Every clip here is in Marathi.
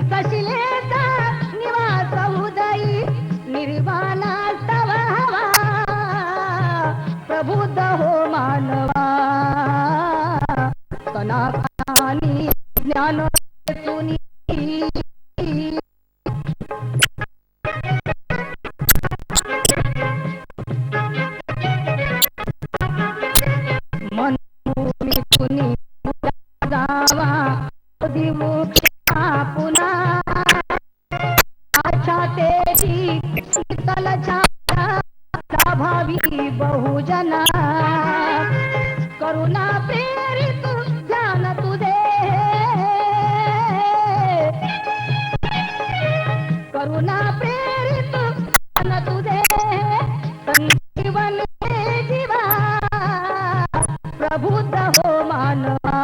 पंचशिलेचा निवास उदयी निर्वाणास्तव हवा प्रबुद्ध हो मानवा कणाकणानी ज्ञान वेचुनी मनभूमी जावा मोक्षा पुन्हा छातेची शीतल छाया भावी बहुजना करुणा प्रेरित ध्यान तुझे करुणा प्रेरित ध्यान तुझे संजीवन जीवा प्रबुद्ध हो मानवा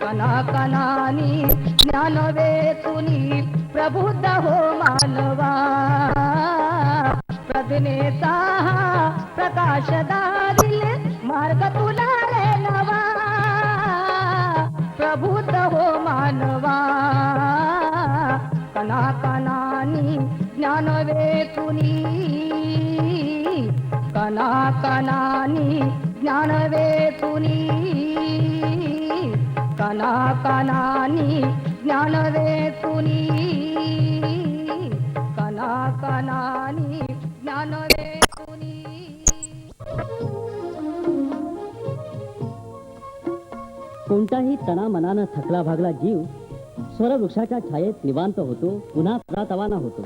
कणाकणानी ज्ञान वेचुनी प्रबुद्ध हो मानवा प्रज्ञेचा प्रकाश दारील मार्ग तुला रे नवा प्रबुद्ध हो मानवा कणाकणानी ज्ञान वेचुनी कणाकणानी ज्ञान वेचुनी कणाकणानी ज्ञान वेचुनी कणाकणानी ज्ञान वेचुनी कोणताही तणा मनानं थकला भागला जीव स्वरवृक्षाच्या छायेत निवांत होतो, पुन्हा परातवाना होतो.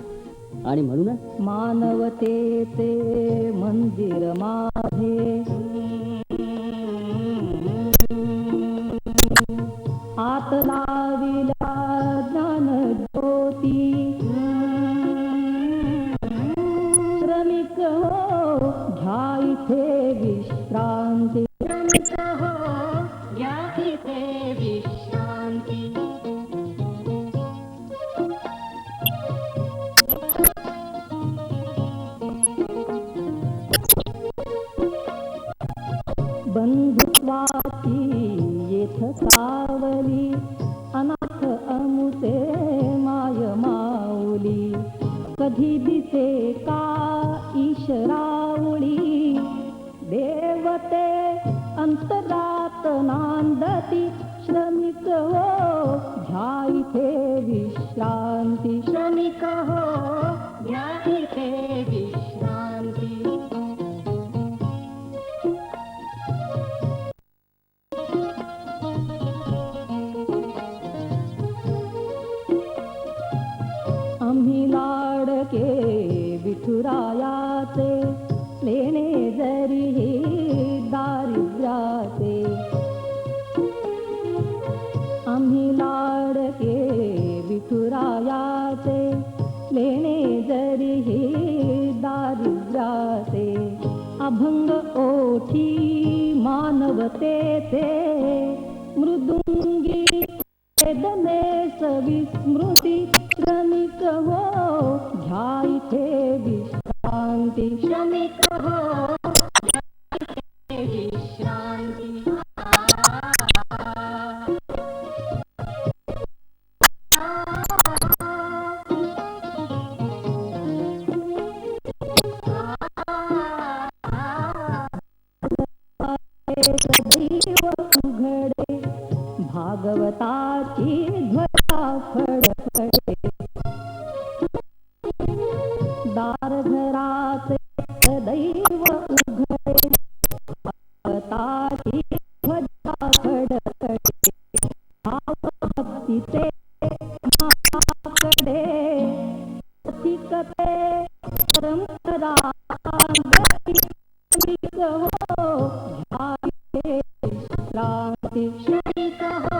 आणि म्हणूनच मानवतेचे मंदिर माझे आत लाविला ज्ञान ज्योती श्रमिक हो घ्या इथे विश्रांती श्रमिक हो घ्या इथे विश्रांती बंधुत्वाची येथ सावली अनाथ अमुते माय माऊली कधी दिसे का ईशरावळी देवते अंतरात नांदती श्रमिक हो घ्या इथे विश्रांती श्रमिक हो घ्या इथे विश्रांती आम्ही लाडके विठुरायाचे लेणे जरी दारिद्र्याचे आम्ही लाडके विठुरायाचे लेणे जरी दारिद्र्याचे अभंग ओठी मानवतेचे मृदुंगी वेदने सविस्मृती श्रमिक हो घ्या इथे विश्रांती श्रमिक हो घ्या इथे विश्रांती सदैव उघडे भागवताची ध्वजा फडफडे दार घराचे सदैव उघडे भागवताची ध्वजा फडफडे भाव भक्तीचे महाकडे प्रतिकते परंपरा श्रमिक हो घ्या इथे विश्रांती श्रमिक हो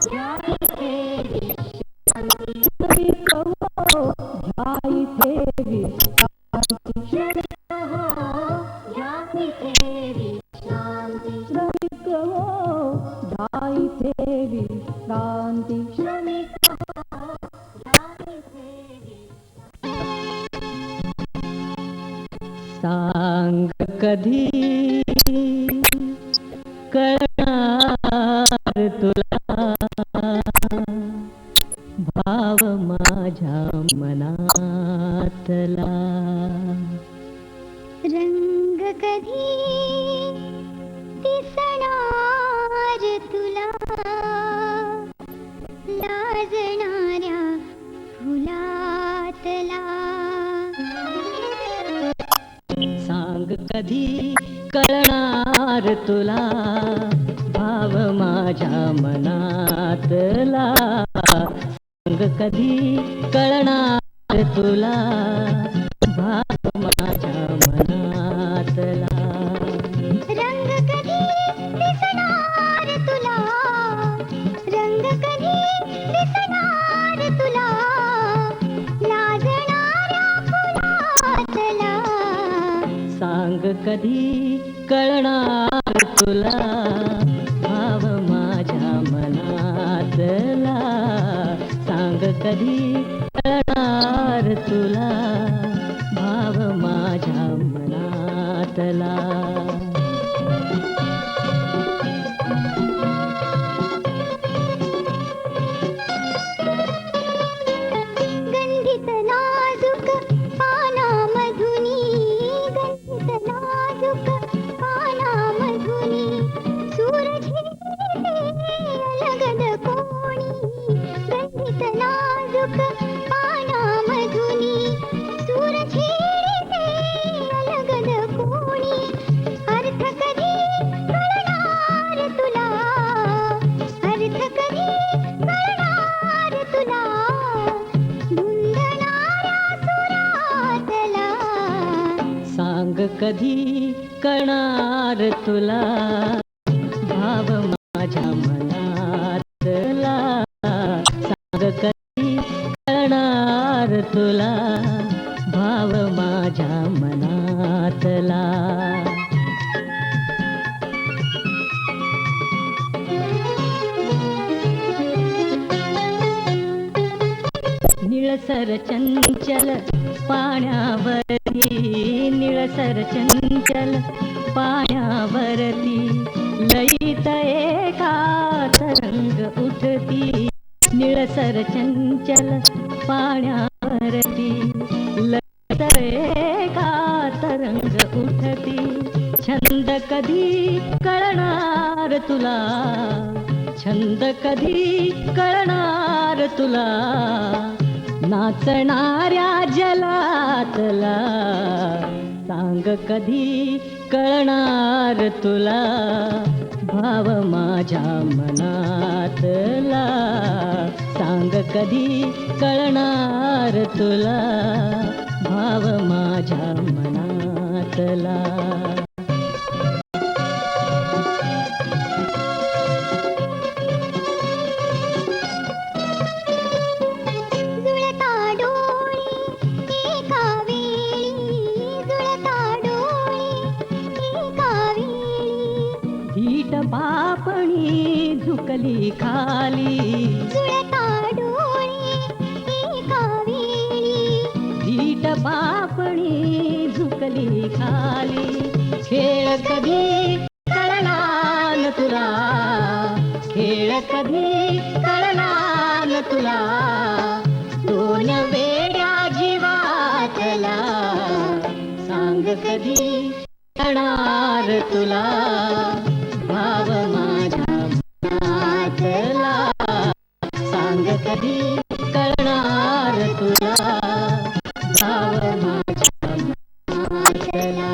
घ्या इथे विश्रांती श्रमिक हो घ्या इथे विश्रांती श्रमिक हो घ्या इथे विश्रांती श्रमिक हो घ्या इथे विश्रांती श्रमिक हो घ्या इथे सांग कधी करणार तुला माझ्या मनातला. रंग कधी दिसणार तुला लाजणाऱ्या फुलातला. सांग कधी कळणार तुला भाव माझ्या मनातला. सांग कधी कळणार तुला भाव माझ्या मनातला. रंग कधी दिसणार तुला रंग कधी दिसणार तुला लाजणाऱ्या फुलातला. सांग कधी कळणार तुला भाव माझ्या मनातला. सांग कधी कळणार तुला भाव माझ्या मनातला. गंधित नाजूक पानामधुनी गंधित नाजूक पानामधुनी सूर झिरते अलगद कोणी. गंधित नाजूक पानामधुनी सूर झिरते अलगद कोणी. अर्थ कधी कळणार तुला अर्थ कधी कळणार तुला धुंदणाऱ्या सुरातला. सांग कधी कळणार तुला भाव माझ्या मनातला. सांग कधी कळणार तुला भाव माझ्या मनातला. निळसर चंचल पाण्यावरती निळसर चंचल पाण्यावरती लईत एका तरंग उठती. निळसर चंचल पाण्यावरती लईत एका तरंग उठती. छंद कधी कळणार तुला छंद कधी कळणार तुला नाचणाऱ्या जलातला. सांग कधी कळणार तुला भाव माझ्या मनातला. सांग कधी कळणार तुला भाव माझ्या मनातला. जुळता डोळे एका वेळी जुळता डोळे एका वेळी धीट पापणी झुकली खाली. जुळता डोळे एका वेळी धीट पापणी झुकली खाली. खेळ कधी कळणार तुला खेळ कधी कळणार तुला दोन वेड्या जीवातला. सांग कधी कळणार तुला भाव माझ्या मनातला. सांग कधी कळणार तुला भाव माझ्या मनातला.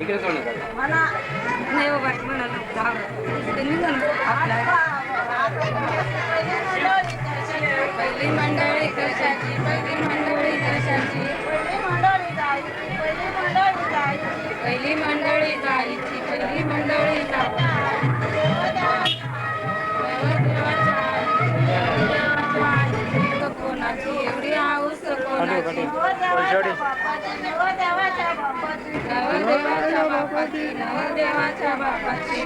मला नाही बाबा म्हणाल पहिली मंडळी कशाची पहिली मंडळी कशाची पहिली मंडळी जायची पहिली मंडळी कोणाची एवढी हाऊस कोणाची नवरदेवाच्या बापाची नवरदेवाच्या बापाची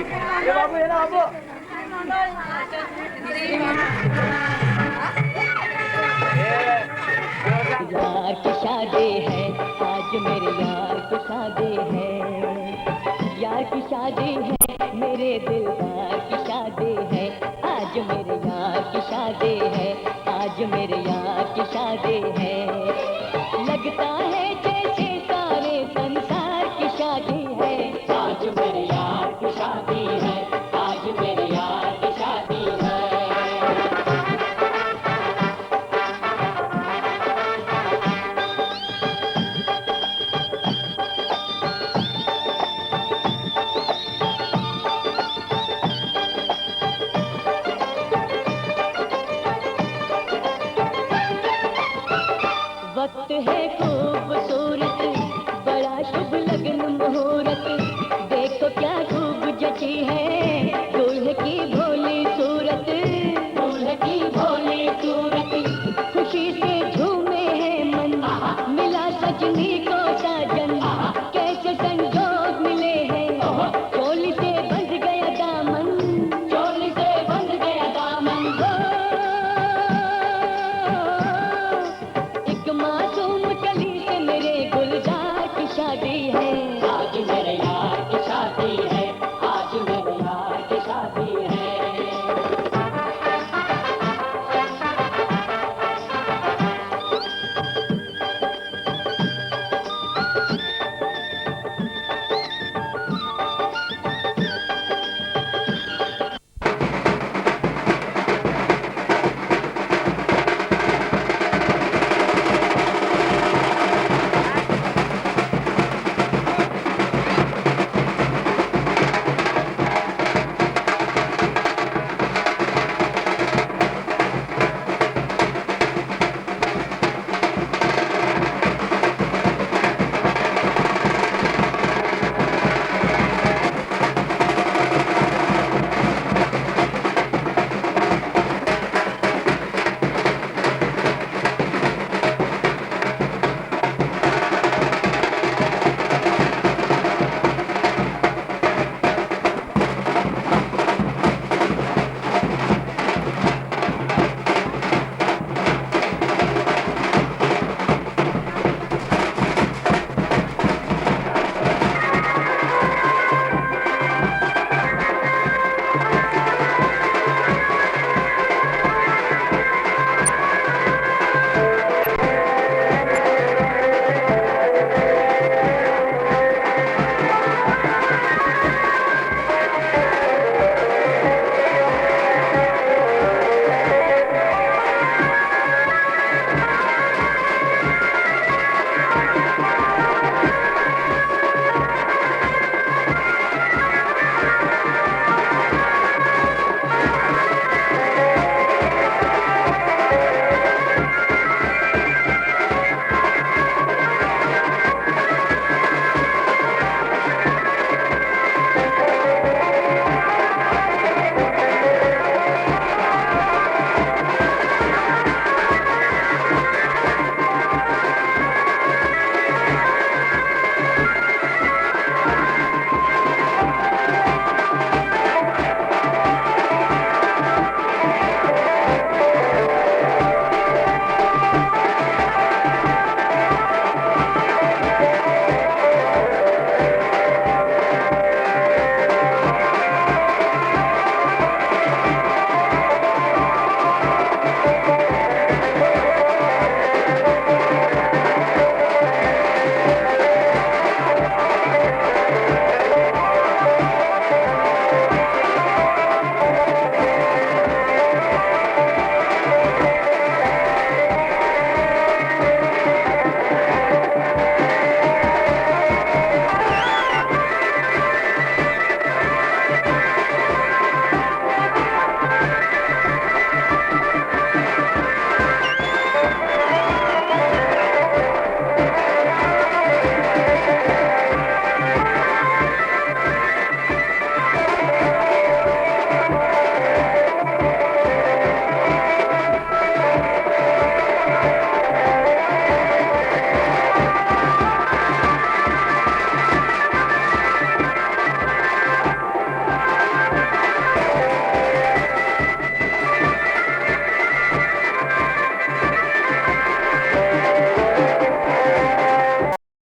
यार की शादी है आज मेरे यार की शादी है, यार की शादी है मेरे दिलदार की शादी है, आज मेरे यार की शादी है, आज मेरे यार की शादी है। लगता है जैसे सारे संसार की शादी है, आज मेरे यार की शादी है, आज मेरे यार की शादी है। वक्त है खूबसूरत बड़ा शुभ लगन मुहूर्त, देखो क्या खूब जची है दूल्हे की भोली सूरत, दूल्हे की भोली सूरत। खुशी से झूमे है मन, मिला सजनी को साजन, कैसे संजोग मिले हैं, चोली से बंध गया दामन, चोली से बंध गया दामन। एक मासूम कली से मेरे गुलजार की शादी है,